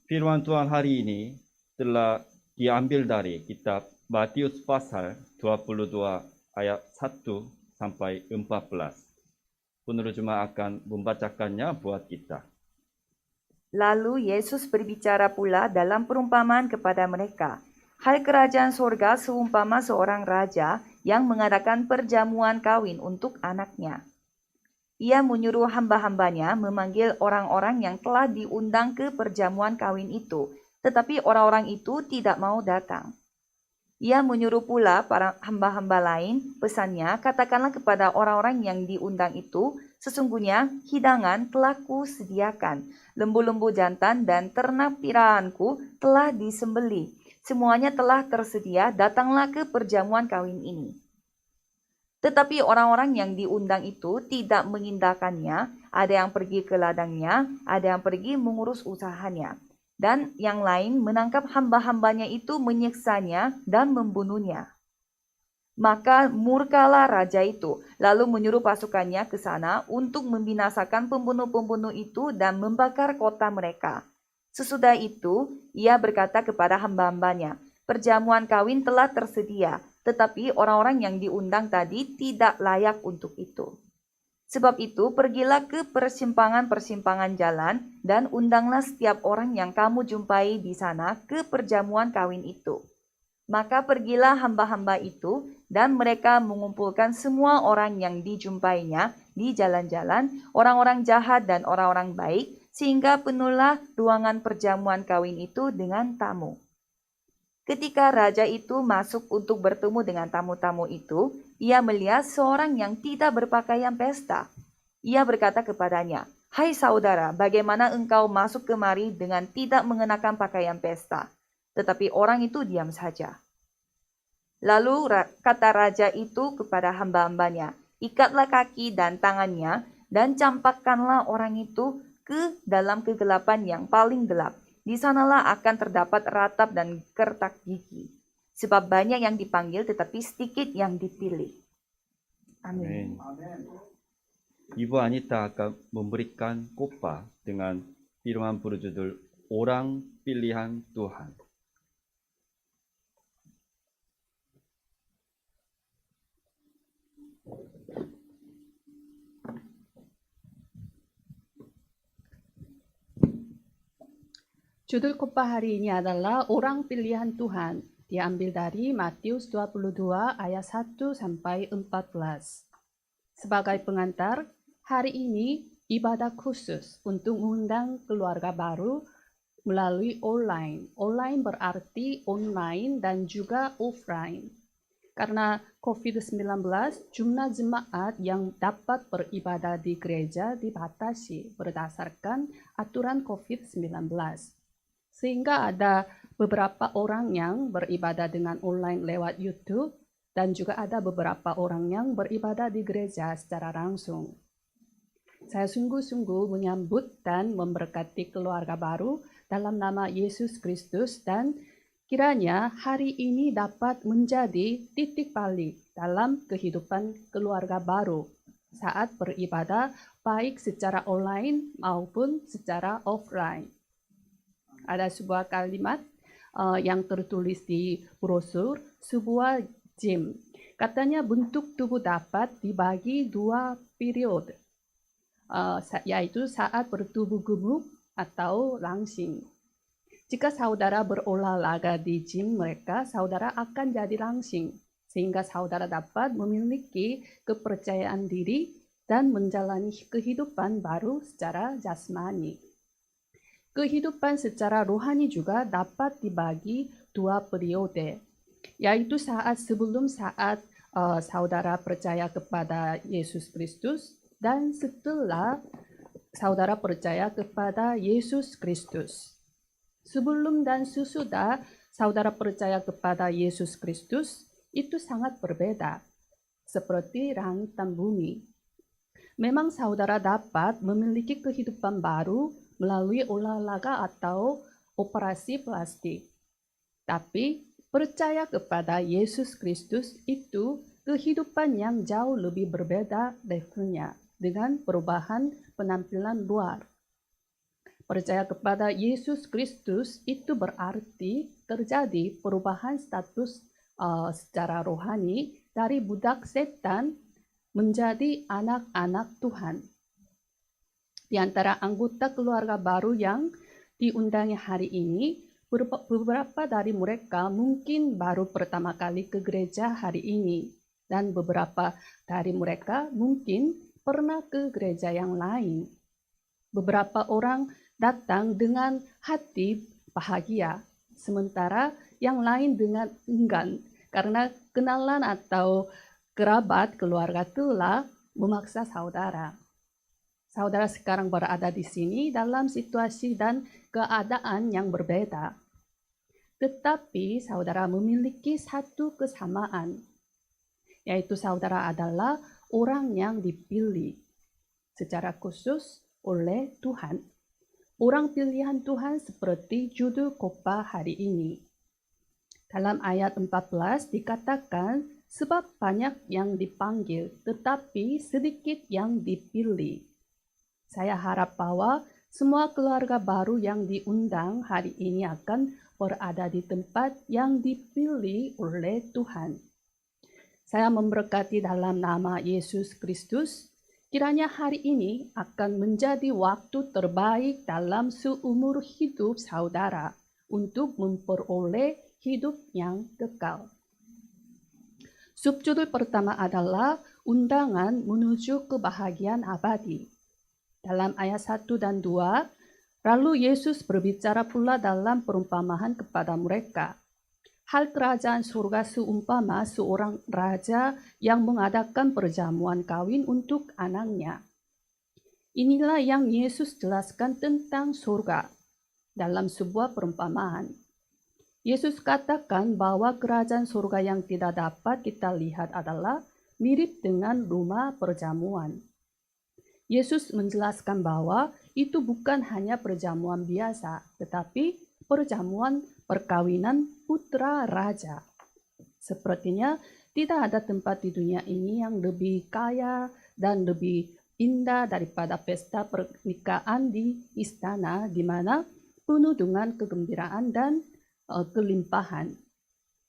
Firman Tuhan hari ini telah diambil dari kitab Matius pasal 22 ayat 1 sampai 14. Penulis Jemaat akan membacakannya buat kita. Lalu Yesus berbicara pula dalam perumpamaan kepada mereka. Hal kerajaan sorga seumpama seorang raja yang mengadakan perjamuan kawin untuk anaknya. Ia menyuruh hamba-hambanya memanggil orang-orang yang telah diundang ke perjamuan kawin itu, tetapi orang-orang itu tidak mau datang. Ia menyuruh pula para hamba-hamba lain, pesannya, katakanlah kepada orang-orang yang diundang itu, sesungguhnya hidangan telah kusediakan, lembu-lembu jantan dan ternak pilihanku telah disembelih. Semuanya telah tersedia, datanglah ke perjamuan kawin ini. Tetapi orang-orang yang diundang itu tidak mengindahkannya, ada yang pergi ke ladangnya, ada yang pergi mengurus usahanya. Dan yang lain menangkap hamba-hambanya itu menyiksanya dan membunuhnya. Maka murkalah raja itu, lalu menyuruh pasukannya ke sana untuk membinasakan pembunuh-pembunuh itu dan membakar kota mereka. Sesudah itu, ia berkata kepada hamba-hambanya, perjamuan kawin telah tersedia, tetapi orang-orang yang diundang tadi tidak layak untuk itu. Sebab itu, pergilah ke persimpangan-persimpangan jalan dan undanglah setiap orang yang kamu jumpai di sana ke perjamuan kawin itu. Maka pergilah hamba-hamba itu dan mereka mengumpulkan semua orang yang dijumpainya di jalan-jalan, orang-orang jahat dan orang-orang baik, sehingga penuhlah ruangan perjamuan kawin itu dengan tamu. Ketika raja itu masuk untuk bertemu dengan tamu-tamu itu, ia melihat seorang yang tidak berpakaian pesta. Ia berkata kepadanya, "Hai saudara, bagaimana engkau masuk kemari dengan tidak mengenakan pakaian pesta?" Tetapi orang itu diam saja. Lalu kata raja itu kepada hamba-hambanya, "Ikatlah kaki dan tangannya dan campakkanlah orang itu ke dalam kegelapan yang paling gelap. Di sanalah akan terdapat ratap dan kertak gigi. Sebab banyak yang dipanggil tetapi sedikit yang dipilih." Amin. Ibu Anita akan memberikan khotbah dengan firman berjudul Orang Pilihan Tuhan. Judul khotbah hari ini adalah Orang Pilihan Tuhan, diambil dari Matius 22 ayat 1 sampai 14. Sebagai pengantar, hari ini ibadah khusus untuk mengundang keluarga baru melalui online. Online berarti online dan juga offline. Karena COVID-19, jumlah jemaat yang dapat beribadah di gereja dibatasi berdasarkan aturan COVID-19. Sehingga ada beberapa orang yang beribadah dengan online lewat YouTube dan juga ada beberapa orang yang beribadah di gereja secara langsung. Saya sungguh-sungguh menyambut dan memberkati keluarga baru dalam nama Yesus Kristus dan kiranya hari ini dapat menjadi titik balik dalam kehidupan keluarga baru saat beribadah baik secara online maupun secara offline. Ada sebuah kalimat yang tertulis di brosur, sebuah gym. Katanya bentuk tubuh dapat dibagi dua periode, yaitu saat bertubuh gemuk atau langsing. Jika saudara berolahraga di gym mereka, saudara akan jadi langsing, sehingga saudara dapat memiliki kepercayaan diri dan menjalani kehidupan baru secara jasmani. Kehidupan secara rohani juga dapat dibagi dua periode, yaitu saat sebelum saudara percaya kepada Yesus Kristus dan setelah saudara percaya kepada Yesus Kristus. Sebelum dan sesudah saudara percaya kepada Yesus Kristus itu sangat berbeda, seperti langit dan bumi. Memang saudara dapat memiliki kehidupan baru melalui olahraga atau operasi plastik. Tapi percaya kepada Yesus Kristus itu kehidupan yang jauh lebih berbeda levelnya dengan perubahan penampilan luar. Percaya kepada Yesus Kristus itu berarti terjadi perubahan status secara rohani dari budak setan menjadi anak-anak Tuhan. Di antara anggota keluarga baru yang diundangi hari ini, beberapa dari mereka mungkin baru pertama kali ke gereja hari ini, dan beberapa dari mereka mungkin pernah ke gereja yang lain. Beberapa orang datang dengan hati bahagia, sementara yang lain dengan enggan karena kenalan atau kerabat keluarga telah memaksa saudara. Saudara sekarang berada di sini dalam situasi dan keadaan yang berbeda. Tetapi saudara memiliki satu kesamaan, yaitu saudara adalah orang yang dipilih secara khusus oleh Tuhan. Orang pilihan Tuhan seperti judul khotbah hari ini. Dalam ayat 14 dikatakan, sebab banyak yang dipanggil, tetapi sedikit yang dipilih. Saya harap bahwa semua keluarga baru yang diundang hari ini akan berada di tempat yang dipilih oleh Tuhan. Saya memberkati dalam nama Yesus Kristus, kiranya hari ini akan menjadi waktu terbaik dalam seumur hidup saudara untuk memperoleh hidup yang kekal. Subjudul pertama adalah undangan menuju kebahagiaan abadi. Dalam ayat 1 dan 2, lalu Yesus berbicara pula dalam perumpamaan kepada mereka. Hal kerajaan surga seumpama seorang raja yang mengadakan perjamuan kawin untuk anaknya. Inilah yang Yesus jelaskan tentang surga dalam sebuah perumpamaan. Yesus katakan bahwa kerajaan surga yang tidak dapat kita lihat adalah mirip dengan rumah perjamuan. Yesus menjelaskan bahwa itu bukan hanya perjamuan biasa, tetapi perjamuan perkawinan putra raja. Sepertinya tidak ada tempat di dunia ini yang lebih kaya dan lebih indah daripada pesta pernikahan di istana, di mana penuh dengan kegembiraan dan kelimpahan.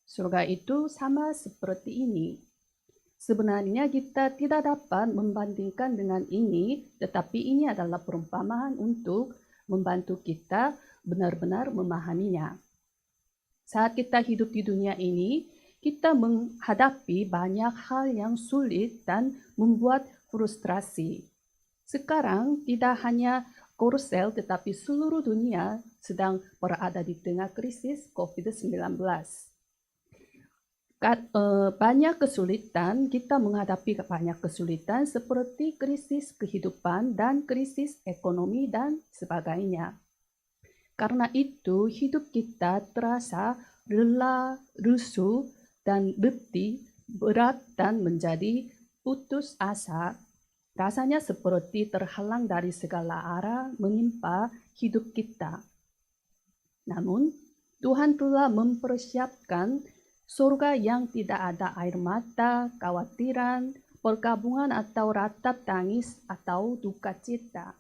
Surga itu sama seperti ini. Sebenarnya kita tidak dapat membandingkan dengan ini, tetapi ini adalah perumpamaan untuk membantu kita benar-benar memahaminya. Saat kita hidup di dunia ini, kita menghadapi banyak hal yang sulit dan membuat frustrasi. Sekarang tidak hanya Korsel, tetapi seluruh dunia sedang berada di tengah krisis COVID-19. Banyak kesulitan, kita menghadapi banyak kesulitan seperti krisis kehidupan dan krisis ekonomi dan sebagainya. Karena itu, hidup kita terasa lelah, rusuh, dan letih, berat, dan menjadi putus asa. Rasanya seperti terhalang dari segala arah menimpa hidup kita. Namun, Tuhan telah mempersiapkan surga yang tidak ada air mata, kekhawatiran, perkabungan atau ratap tangis atau duka cita.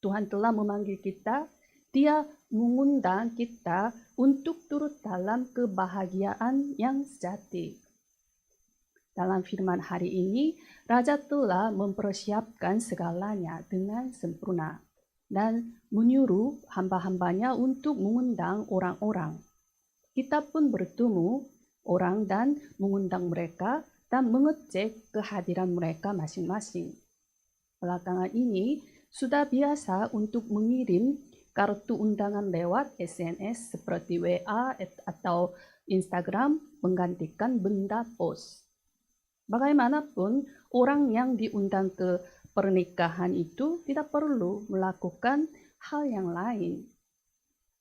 Tuhan telah memanggil kita, Dia mengundang kita untuk turut dalam kebahagiaan yang sejati. Dalam firman hari ini, Raja telah mempersiapkan segalanya dengan sempurna dan menyuruh hamba-hambanya untuk mengundang orang-orang. Kita pun bertemu orang dan mengundang mereka dan mengecek kehadiran mereka masing-masing. Belakangan ini sudah biasa untuk mengirim kartu undangan lewat SNS seperti WA atau Instagram menggantikan benda pos. Bagaimanapun, orang yang diundang ke pernikahan itu tidak perlu melakukan hal yang lain.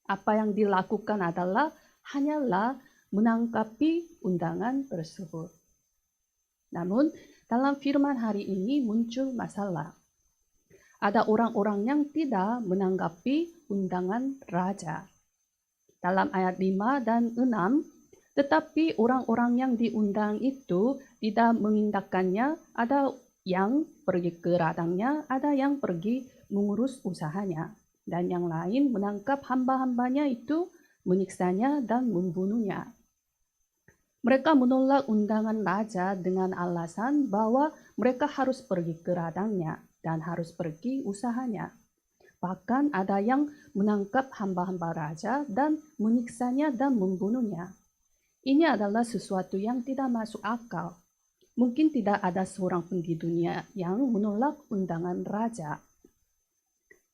Apa yang dilakukan adalah hanyalah menanggapi undangan tersebut. Namun, dalam firman hari ini muncul masalah. Ada orang-orang yang tidak menanggapi undangan raja. Dalam ayat 5 dan 6, tetapi orang-orang yang diundang itu tidak mengindahkannya, ada yang pergi ke ladangnya, ada yang pergi mengurus usahanya. dan yang lain menangkap hamba-hambanya itu, menyiksanya dan membunuhnya. Mereka menolak undangan raja dengan alasan bahwa mereka harus pergi ke ladangnya dan harus pergi usahanya. Bahkan ada yang menangkap hamba-hamba raja dan menyiksanya dan membunuhnya. Ini adalah sesuatu yang tidak masuk akal. Mungkin tidak ada seorang pun di dunia yang menolak undangan raja.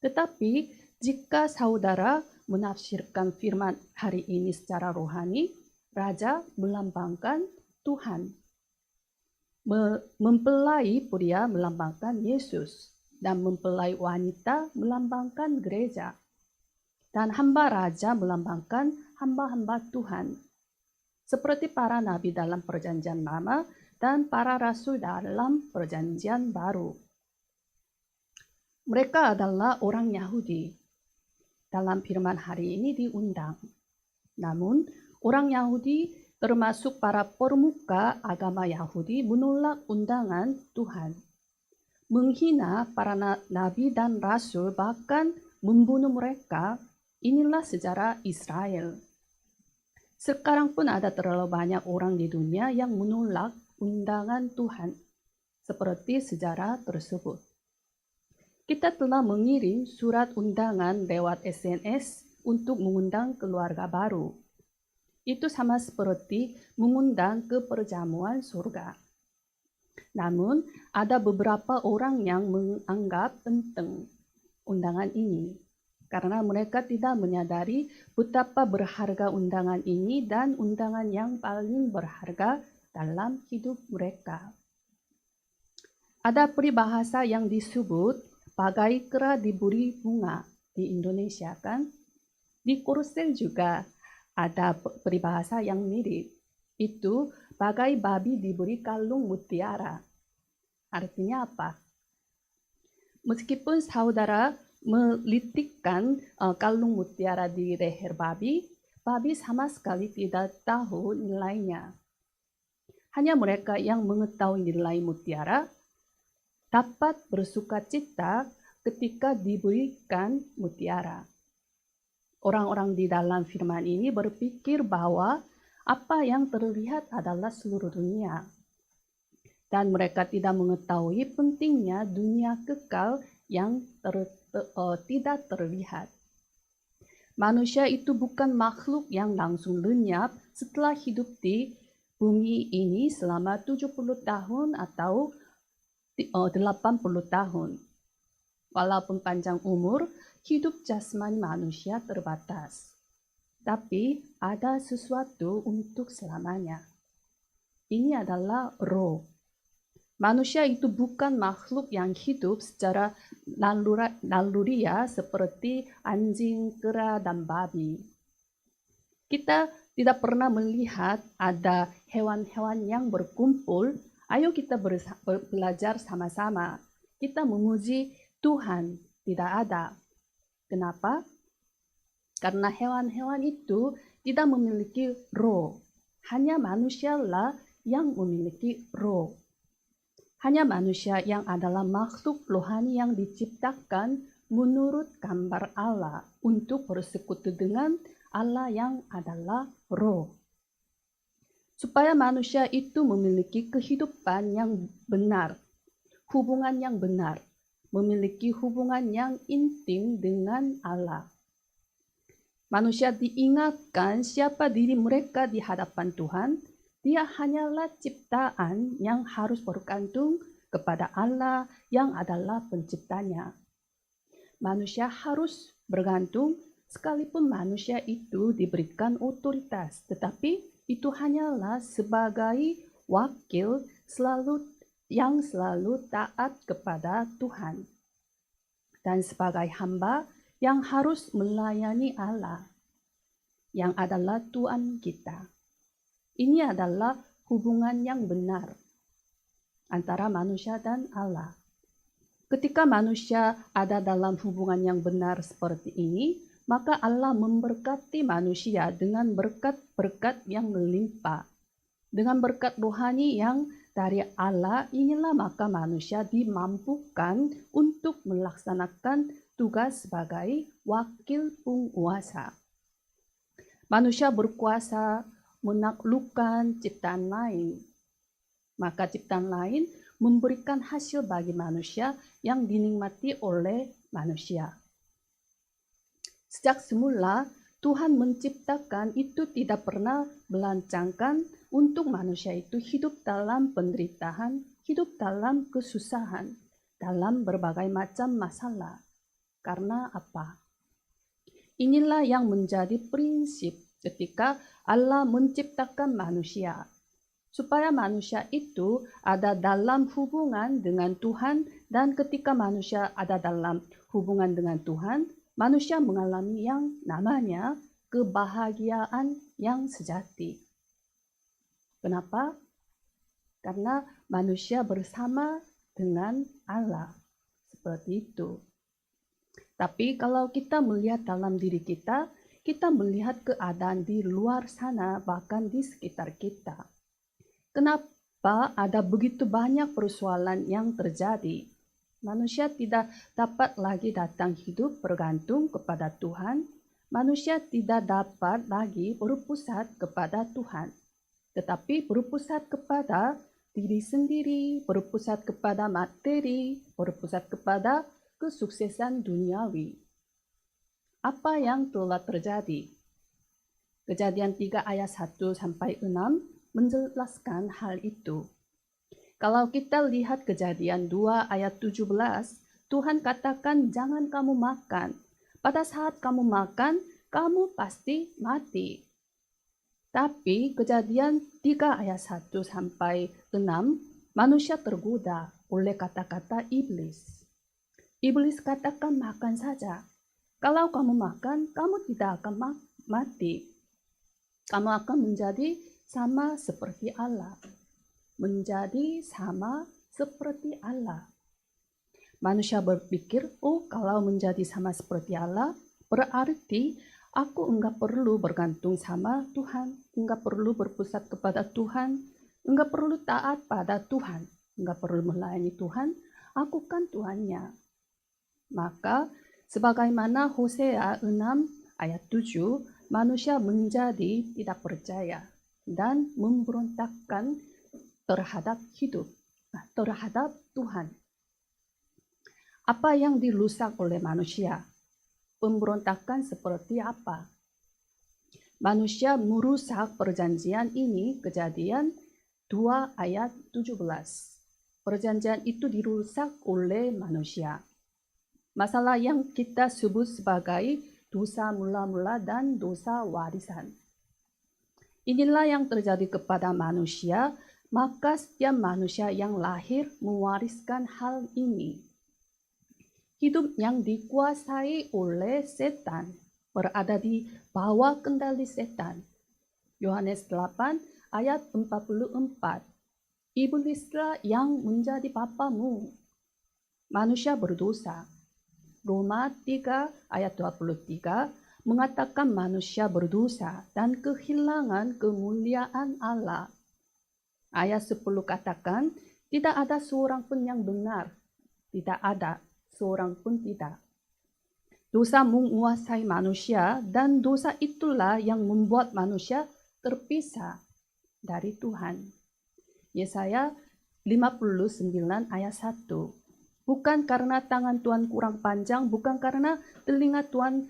Tetapi jika saudara menafsirkan firman hari ini secara rohani, raja melambangkan Tuhan. Mempelai pria melambangkan Yesus, dan mempelai wanita melambangkan gereja. Dan hamba raja melambangkan hamba-hamba Tuhan. Seperti para nabi dalam perjanjian lama dan para rasul dalam perjanjian baru. Mereka adalah orang Yahudi. Dalam firman hari ini diundang. Namun, orang Yahudi termasuk para pemuka agama Yahudi menolak undangan Tuhan. Menghina para nabi dan rasul, bahkan membunuh mereka. Inilah sejarah Israel. Sekarang pun ada terlalu banyak orang di dunia yang menolak undangan Tuhan, seperti sejarah tersebut. Kita telah mengirim surat undangan lewat SNS untuk mengundang keluarga baru. Itu sama seperti mengundang ke perjamuan surga. Namun, ada beberapa orang yang menganggap penting undangan ini, karena mereka tidak menyadari betapa berharga undangan ini dan undangan yang paling berharga dalam hidup mereka. Ada peribahasa yang disebut bagai kera diberi bunga di Indonesia, kan? Di Korsel juga ada peribahasa yang mirip. Itu bagai babi diberi kalung mutiara. Artinya apa? Meskipun saudara melitikkan kalung mutiara di leher babi, babi sama sekali tidak tahu nilainya. Hanya mereka yang mengetahui nilai mutiara dapat bersuka cita ketika diberikan mutiara. Orang-orang di dalam firman ini berpikir bahwa apa yang terlihat adalah seluruh dunia. Dan mereka tidak mengetahui pentingnya dunia kekal yang tidak terlihat. Manusia itu bukan makhluk yang langsung lenyap setelah hidup di bumi ini selama 70 tahun atau 80 tahun. Walaupun panjang umur, hidup jasmani manusia terbatas. Tapi ada sesuatu untuk selamanya. Ini adalah roh. Manusia itu bukan makhluk yang hidup secara naluriah seperti anjing, kera, dan babi. Kita tidak pernah melihat ada hewan-hewan yang berkumpul. Ayo kita belajar sama-sama. Kita memuji Tuhan. Tidak ada. Kenapa? Karena hewan-hewan itu tidak memiliki roh. Hanya manusialah yang memiliki roh. Hanya manusia yang adalah makhluk rohani yang diciptakan menurut gambar Allah untuk bersekutu dengan Allah yang adalah roh. Supaya manusia itu memiliki kehidupan yang benar, hubungan yang benar, memiliki hubungan yang intim dengan Allah. Manusia diingatkan siapa diri mereka di hadapan Tuhan. Dia hanyalah ciptaan yang harus bergantung kepada Allah yang adalah penciptanya. Manusia harus bergantung sekalipun manusia itu diberikan otoritas, tetapi itu hanyalah sebagai wakil yang selalu taat kepada Tuhan. Dan sebagai hamba yang harus melayani Allah, yang adalah Tuhan kita. Ini adalah hubungan yang benar antara manusia dan Allah. Ketika manusia ada dalam hubungan yang benar seperti ini, maka Allah memberkati manusia dengan berkat-berkat yang melimpah. Dengan berkat rohani yang dari Allah, inilah maka manusia dimampukan untuk melaksanakan tugas sebagai wakil penguasa. Manusia berkuasa menaklukkan ciptaan lain. Maka ciptaan lain memberikan hasil bagi manusia yang dinikmati oleh manusia. Sejak semula, Tuhan menciptakan itu tidak pernah melancangkan untuk manusia itu hidup dalam penderitaan, hidup dalam kesusahan, dalam berbagai macam masalah. Karena apa? Inilah yang menjadi prinsip ketika Allah menciptakan manusia. Supaya manusia itu ada dalam hubungan dengan Tuhan, dan ketika manusia ada dalam hubungan dengan Tuhan, manusia mengalami yang namanya kebahagiaan yang sejati. Kenapa? Karena manusia bersama dengan Allah. Seperti itu. Tapi kalau kita melihat dalam diri kita, kita melihat keadaan di luar sana, bahkan di sekitar kita. Kenapa ada begitu banyak persoalan yang terjadi? Manusia tidak dapat lagi datang hidup bergantung kepada Tuhan. Manusia tidak dapat lagi berpusat kepada Tuhan, tetapi berpusat kepada diri sendiri, berpusat kepada materi, berpusat kepada kesuksesan duniawi. Apa yang telah terjadi? Kejadian 3 ayat 1-6 menjelaskan hal itu. Kalau kita lihat Kejadian 2 ayat 17, Tuhan katakan jangan kamu makan. Pada saat kamu makan, kamu pasti mati. Tapi Kejadian 3 ayat 1-6, manusia tergoda oleh kata-kata iblis. Iblis katakan makan saja. Kalau kamu makan, kamu tidak akan mati. Kamu akan menjadi sama seperti Allah. Menjadi sama seperti Allah. Manusia berpikir, oh kalau menjadi sama seperti Allah, berarti aku enggak perlu bergantung sama Tuhan, enggak perlu berpusat kepada Tuhan, enggak perlu taat pada Tuhan, enggak perlu melayani Tuhan, aku kan Tuhannya. Maka sebagaimana Hosea 6 ayat 7, manusia menjadi tidak percaya dan memberontakkan terhadap hidup, terhadap Tuhan. Apa yang dirusak oleh manusia? Pemberontakan seperti apa? Manusia merusak perjanjian ini, Kejadian 2 ayat 17. Perjanjian itu dirusak oleh manusia. Masalah yang kita sebut sebagai dosa mula-mula dan dosa warisan. Inilah yang terjadi kepada manusia, maka setiap manusia yang lahir mewariskan hal ini. Hidup yang dikuasai oleh setan, berada di bawah kendali setan. Yohanes 8 ayat 44. Iblislah yang menjadi bapamu. Manusia berdosa. Roma 3 ayat 23 mengatakan manusia berdosa dan kehilangan kemuliaan Allah. Ayat 10 katakan, tidak ada seorang pun yang benar. Tidak ada seorang pun tidak. Dosa menguasai manusia, dan dosa itulah yang membuat manusia terpisah dari Tuhan. Yesaya 59 ayat 1. Bukan karena tangan Tuhan kurang panjang, bukan karena telinga Tuhan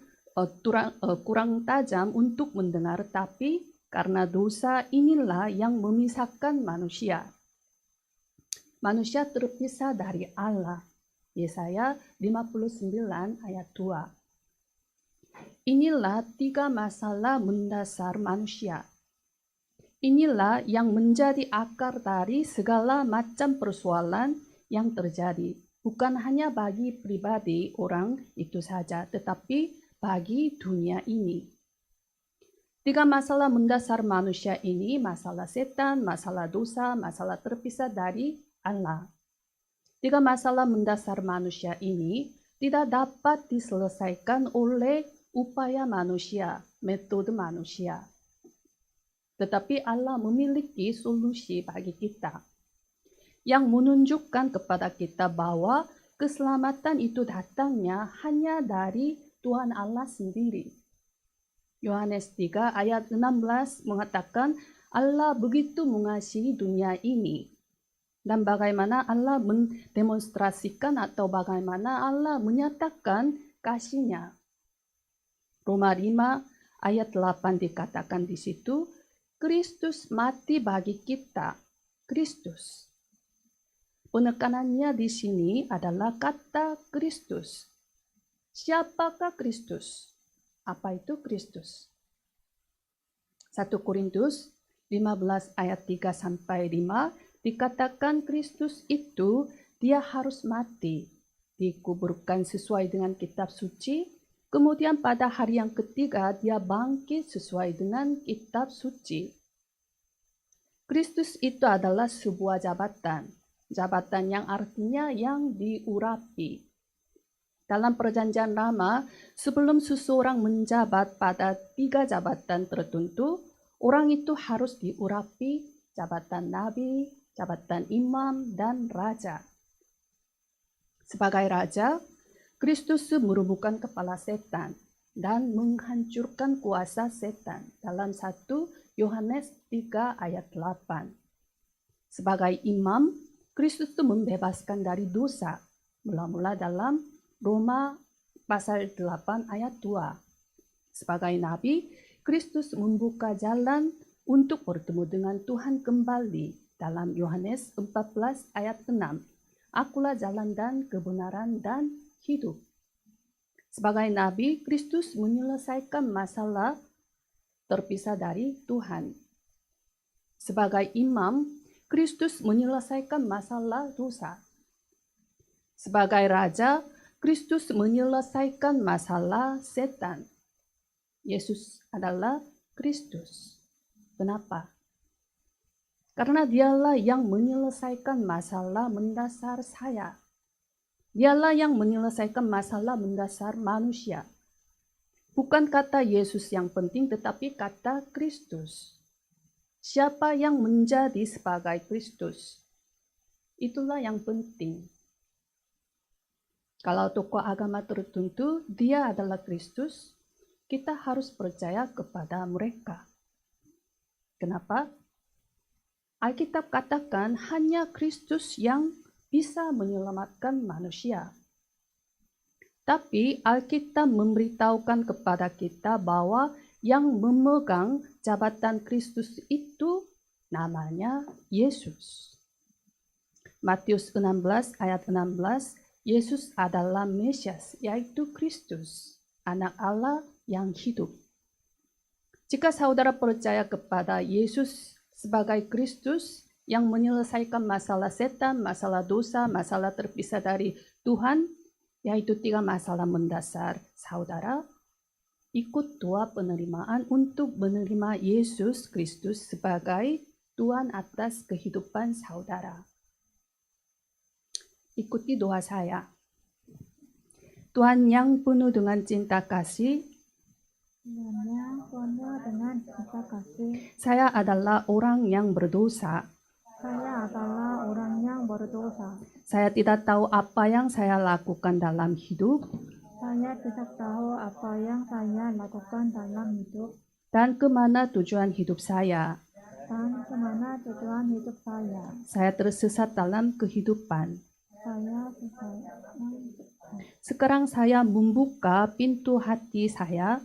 kurang tajam untuk mendengar, tapi karena dosa inilah yang memisahkan manusia. Manusia terpisah dari Allah. Yesaya 59 ayat 2. Inilah 3 masalah mendasar manusia. Inilah yang menjadi akar dari segala macam persoalan yang terjadi. Bukan hanya bagi pribadi orang itu saja, tetapi bagi dunia ini. 3 masalah mendasar manusia ini, masalah setan, masalah dosa, masalah terpisah dari Allah. 3 masalah mendasar manusia ini tidak dapat diselesaikan oleh upaya manusia, metode manusia. Tetapi Allah memiliki solusi bagi kita yang menunjukkan kepada kita bahwa keselamatan itu datangnya hanya dari Tuhan Allah sendiri. Yohanes 3 ayat 16 mengatakan Allah begitu mengasihi dunia ini. Dan bagaimana Allah mendemonstrasikan atau bagaimana Allah menyatakan kasih-Nya. Roma 5 ayat 8 dikatakan di situ, Kristus mati bagi kita. Kristus. Penekanannya di sini adalah kata Kristus. Siapakah Kristus? Apa itu Kristus? 1 Korintus 15 ayat 3 sampai 5 dikatakan Kristus itu dia harus mati, dikuburkan sesuai dengan kitab suci, kemudian pada hari yang ketiga dia bangkit sesuai dengan kitab suci. Kristus itu adalah sebuah jabatan yang artinya yang diurapi. Dalam perjanjian lama, sebelum seseorang menjabat pada 3 jabatan tertentu, orang itu harus diurapi jabatan nabi, jabatan imam, dan raja. Sebagai raja, Kristus merubuhkan kepala setan dan menghancurkan kuasa setan dalam 1 Yohanes 3 ayat 8. Sebagai imam, Kristus membebaskan dari dosa, mula-mula dalam Roma pasal 8 ayat 2. Sebagai nabi, Kristus membuka jalan untuk bertemu dengan Tuhan kembali dalam Yohanes 14 ayat 6. Akulah jalan dan kebenaran dan hidup. Sebagai nabi, Kristus menyelesaikan masalah terpisah dari Tuhan. Sebagai imam, Kristus menyelesaikan masalah dosa. Sebagai raja, Kristus menyelesaikan masalah setan. Yesus adalah Kristus. Kenapa? Karena dialah yang menyelesaikan masalah mendasar saya. Dialah yang menyelesaikan masalah mendasar manusia. Bukan kata Yesus yang penting, tetapi kata Kristus. Siapa yang menjadi sebagai Kristus? Itulah yang penting. Kalau tokoh agama tertentu dia adalah Kristus, kita harus percaya kepada mereka. Kenapa? Alkitab katakan hanya Kristus yang bisa menyelamatkan manusia. Tapi Alkitab memberitahukan kepada kita bahwa yang memegang jabatan Kristus itu namanya Yesus. Matius 16 ayat 16, Yesus adalah Mesias, yaitu Kristus, anak Allah yang hidup. Jika saudara percaya kepada Yesus sebagai Kristus yang menyelesaikan masalah setan, masalah dosa, masalah terpisah dari Tuhan, yaitu 3 masalah mendasar, saudara ikut doa penerimaan untuk menerima Yesus Kristus sebagai Tuhan atas kehidupan saudara. Ikuti doa saya. Tuhan yang penuh dengan cinta kasih, saya adalah orang yang berdosa. Saya tidak tahu apa yang saya lakukan dalam hidup. Dan kemana tujuan hidup saya. Saya tersesat dalam kehidupan. Sekarang saya membuka pintu hati saya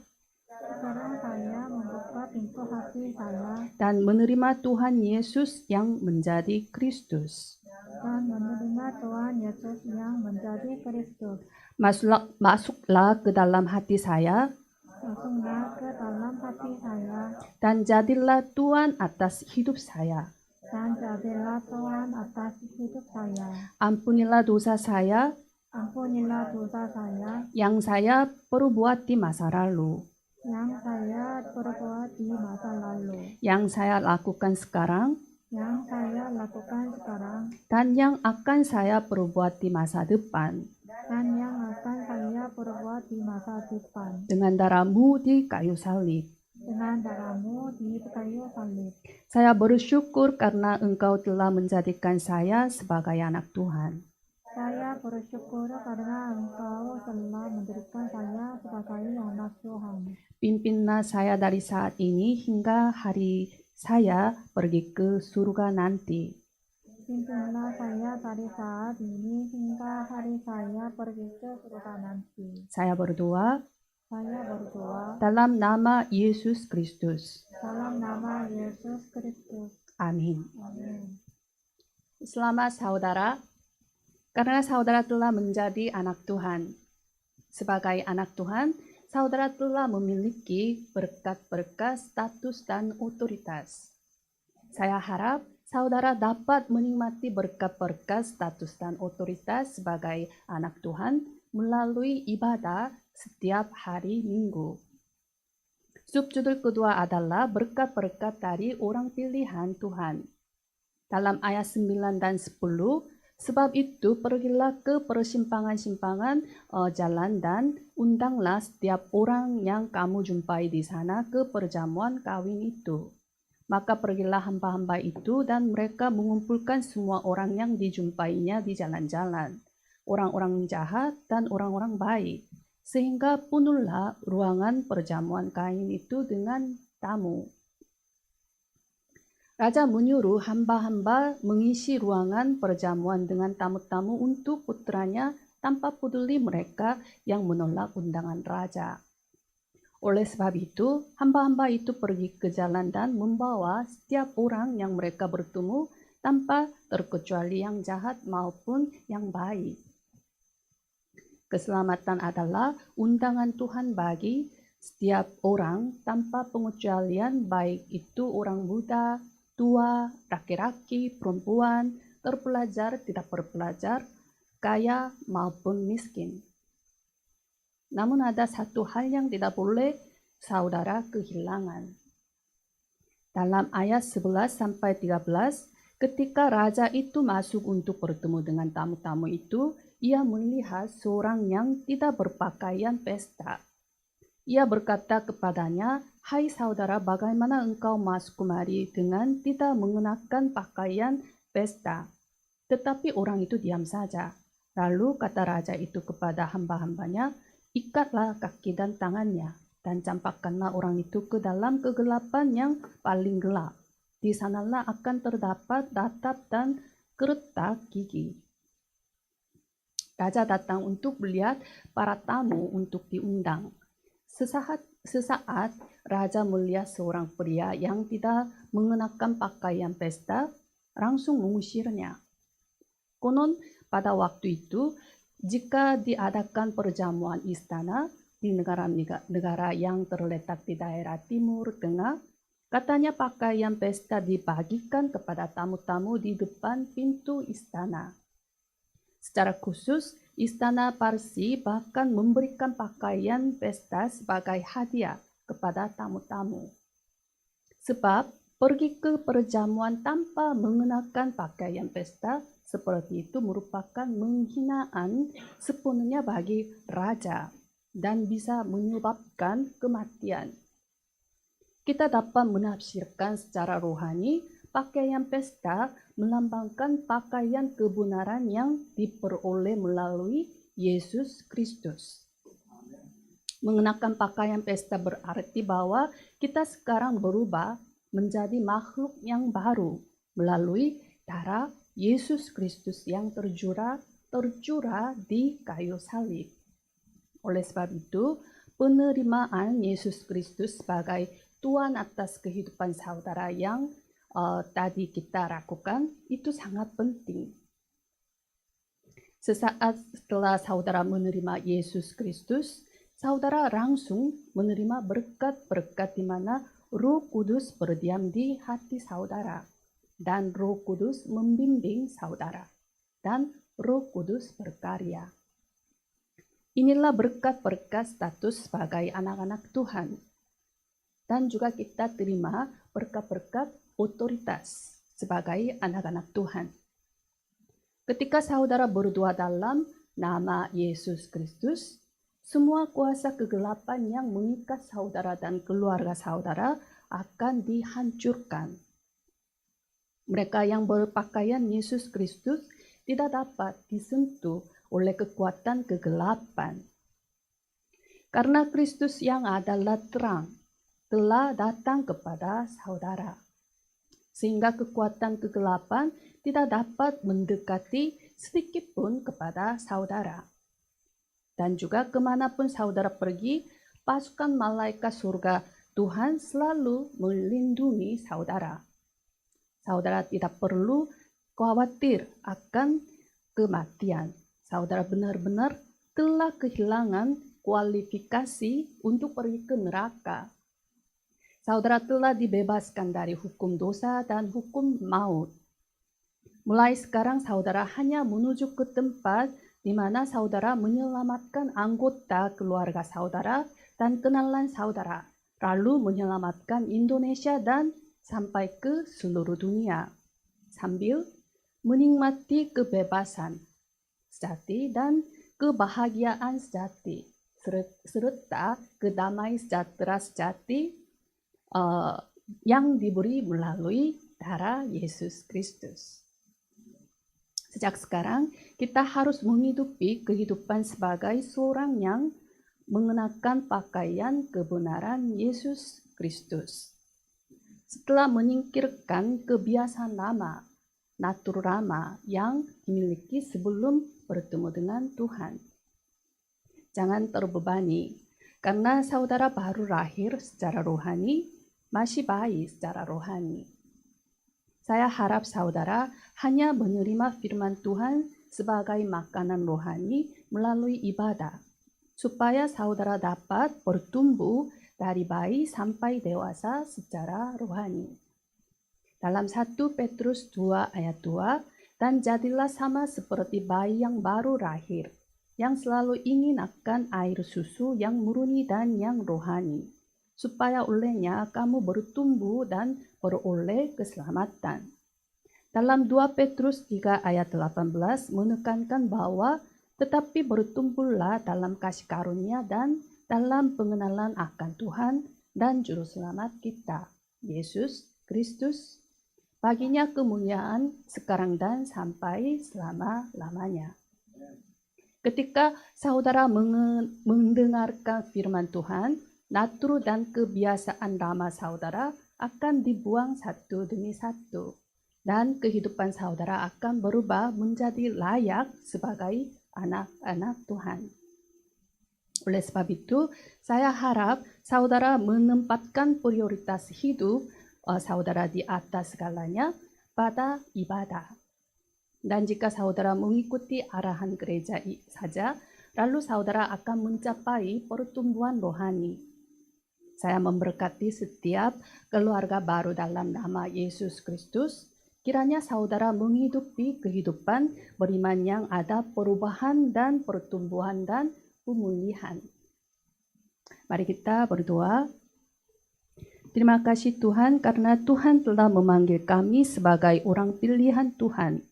dan menerima Tuhan Yesus yang menjadi Kristus. Masuklah ke dalam hati saya dan jadilah Tuhan atas hidup saya. Ampunilah dosa saya yang saya perbuat di masa lalu, yang saya lakukan sekarang, dan yang akan saya perbuat di masa depan. Dengan darah-Mu di kayu salib. Saya bersyukur karena Engkau telah menjadikan saya sebagai anak Tuhan. Saya bersyukur karena Engkau telah memberikan saya sebagai anak Tuhan. Pimpinlah saya dari saat ini hingga hari saya pergi ke surga nanti. Pimpinlah saya dari saat ini hingga hari saya pergi ke surga nanti. Saya berdoa Saya berdoa dalam nama Yesus Kristus. dalam nama Yesus Kristus. Amin. Amin. Selamat saudara, karena saudara telah menjadi anak Tuhan. Sebagai anak Tuhan, saudara telah memiliki berkat-berkat status dan otoritas. Saya harap saudara dapat menikmati berkat-berkat status dan otoritas sebagai anak Tuhan melalui ibadah setiap hari Minggu. Subjudul kedua adalah berkat-berkat dari orang pilihan Tuhan. Dalam ayat 9 dan 10, sebab itu pergilah ke persimpangan-simpangan jalan dan undanglah setiap orang yang kamu jumpai di sana ke perjamuan kawin itu. Maka pergilah hamba-hamba itu dan mereka mengumpulkan semua orang yang dijumpainya di jalan-jalan, orang-orang jahat dan orang-orang baik, sehingga penuhlah ruangan perjamuan kain itu dengan tamu. Raja menyuruh hamba-hamba mengisi ruangan perjamuan dengan tamu-tamu untuk putranya tanpa peduli mereka yang menolak undangan raja. Oleh sebab itu, hamba-hamba itu pergi ke jalan dan membawa setiap orang yang mereka bertemu tanpa terkecuali yang jahat maupun yang baik. Keselamatan adalah undangan Tuhan bagi setiap orang tanpa pengecualian, baik itu orang muda, tua, laki-laki, perempuan, terpelajar, tidak berpelajar, kaya maupun miskin. Namun ada satu hal yang tidak boleh saudara kehilangan. Dalam ayat 11-13, ketika raja itu masuk untuk bertemu dengan tamu-tamu itu, ia melihat seorang yang tidak berpakaian pesta. Ia berkata kepadanya, "Hai saudara, bagaimana engkau masuk kemari dengan tidak mengenakan pakaian pesta?" Tetapi orang itu diam saja. Lalu kata raja itu kepada hamba-hambanya, "Ikatlah kaki dan tangannya, dan campakkanlah orang itu ke dalam kegelapan yang paling gelap. Di sanalah akan terdapat ratap dan keretak gigi." Raja datang untuk melihat para tamu untuk diundang. Sesaat raja melihat seorang pria yang tidak mengenakan pakaian pesta, langsung mengusirnya. Konon pada waktu itu, jika diadakan perjamuan istana di negara-negara yang terletak di daerah Timur Tengah, katanya pakaian pesta dibagikan kepada tamu-tamu di depan pintu istana. Secara khusus, istana Parsi bahkan memberikan pakaian pesta sebagai hadiah kepada tamu-tamu. Sebab pergi ke perjamuan tanpa mengenakan pakaian pesta seperti itu merupakan penghinaan sepenuhnya bagi raja dan bisa menyebabkan kematian. Kita dapat menafsirkan secara rohani, pakaian pesta melambangkan pakaian kebenaran yang diperoleh melalui Yesus Kristus. Mengenakan pakaian pesta berarti bahwa kita sekarang berubah menjadi makhluk yang baru melalui darah Yesus Kristus yang tercurah di kayu salib. Oleh sebab itu, penerimaan Yesus Kristus sebagai Tuhan atas kehidupan saudara yang tadi kita lakukan itu sangat penting. Sesaat setelah saudara menerima Yesus Kristus, saudara langsung menerima berkat-berkat di mana Roh Kudus berdiam di hati saudara, dan Roh Kudus membimbing saudara, dan Roh Kudus berkarya. Inilah berkat-berkat status sebagai anak-anak Tuhan. Dan juga kita terima berkat-berkat otoritas sebagai anak-anak Tuhan. Ketika saudara berdoa dalam nama Yesus Kristus, semua kuasa kegelapan yang mengikat saudara dan keluarga saudara akan dihancurkan. Mereka yang berpakaian Yesus Kristus tidak dapat disentuh oleh kekuatan kegelapan. Karena Kristus yang adalah terang telah datang kepada saudara, sehingga kekuatan kegelapan tidak dapat mendekati sedikitpun kepada saudara. Dan juga kemanapun saudara pergi, pasukan malaikat surga Tuhan selalu melindungi saudara. Saudara tidak perlu khawatir akan kematian. Saudara benar-benar telah kehilangan kualifikasi untuk pergi ke neraka. Saudara telah dibebaskan dari hukum dosa dan hukum maut. Mulai sekarang saudara hanya menuju ke tempat di mana saudara menyelamatkan anggota keluarga saudara dan kenalan saudara, lalu menyelamatkan Indonesia dan sampai ke seluruh dunia, sambil menikmati kebebasan sejati dan kebahagiaan sejati, serta kedamaian sejahtera sejati yang diberi melalui darah Yesus Kristus. Sejak sekarang, kita harus menghidupi kehidupan sebagai seorang yang mengenakan pakaian kebenaran Yesus Kristus. Setelah menyingkirkan kebiasaan lama, natur lama yang dimiliki sebelum bertemu dengan Tuhan. Jangan terbebani, karena saudara baru lahir secara rohani, masih bayi secara rohani. Saya harap saudara hanya menerima firman Tuhan sebagai makanan rohani melalui ibadah, supaya saudara dapat bertumbuh dari bayi sampai dewasa secara rohani. Dalam 1 Petrus 2 ayat 2, dan jadilah sama seperti bayi yang baru lahir, yang selalu ingin akan air susu yang murni dan yang rohani, supaya olehnya kamu bertumbuh dan beroleh keselamatan. Dalam 2 Petrus 3 ayat 18 menekankan bahwa tetapi bertumbuhlah dalam kasih karunia dan dalam pengenalan akan Tuhan dan Juru Selamat kita, Yesus Kristus. Baginya kemuliaan sekarang dan sampai selama-lamanya. Ketika saudara mendengarkan firman Tuhan, natur dan kebiasaan lama saudara akan dibuang satu demi satu, dan kehidupan saudara akan berubah menjadi layak sebagai anak-anak Tuhan. Oleh sebab itu, saya harap saudara menempatkan prioritas hidup saudara di atas segalanya pada ibadah. Dan jika saudara mengikuti arahan gereja saja, lalu saudara akan mencapai pertumbuhan rohani. Saya memberkati setiap keluarga baru dalam nama Yesus Kristus. Kiranya saudara menghidupi kehidupan beriman yang ada perubahan dan pertumbuhan dan pemulihan. Mari kita berdoa. Terima kasih Tuhan karena Tuhan telah memanggil kami sebagai orang pilihan Tuhan.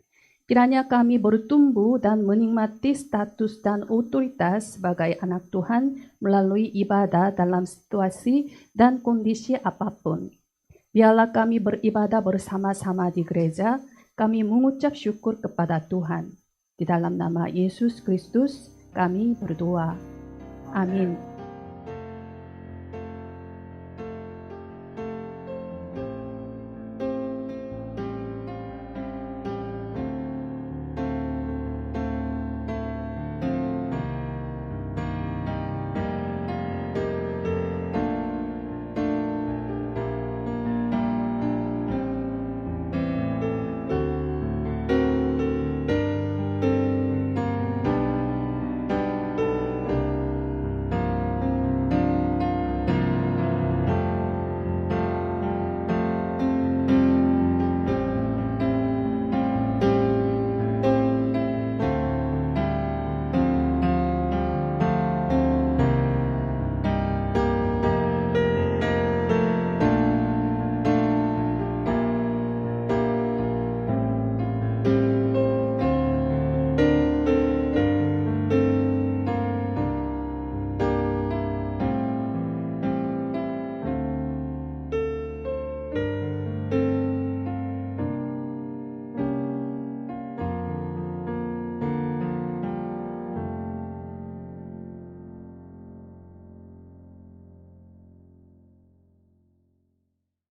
Kiranya kami bertumbuh dan menikmati status dan otoritas sebagai anak Tuhan melalui ibadah dalam situasi dan kondisi apapun. Biarlah kami beribadah bersama-sama di gereja, kami mengucap syukur kepada Tuhan. Di dalam nama Yesus Kristus kami berdoa. Amin.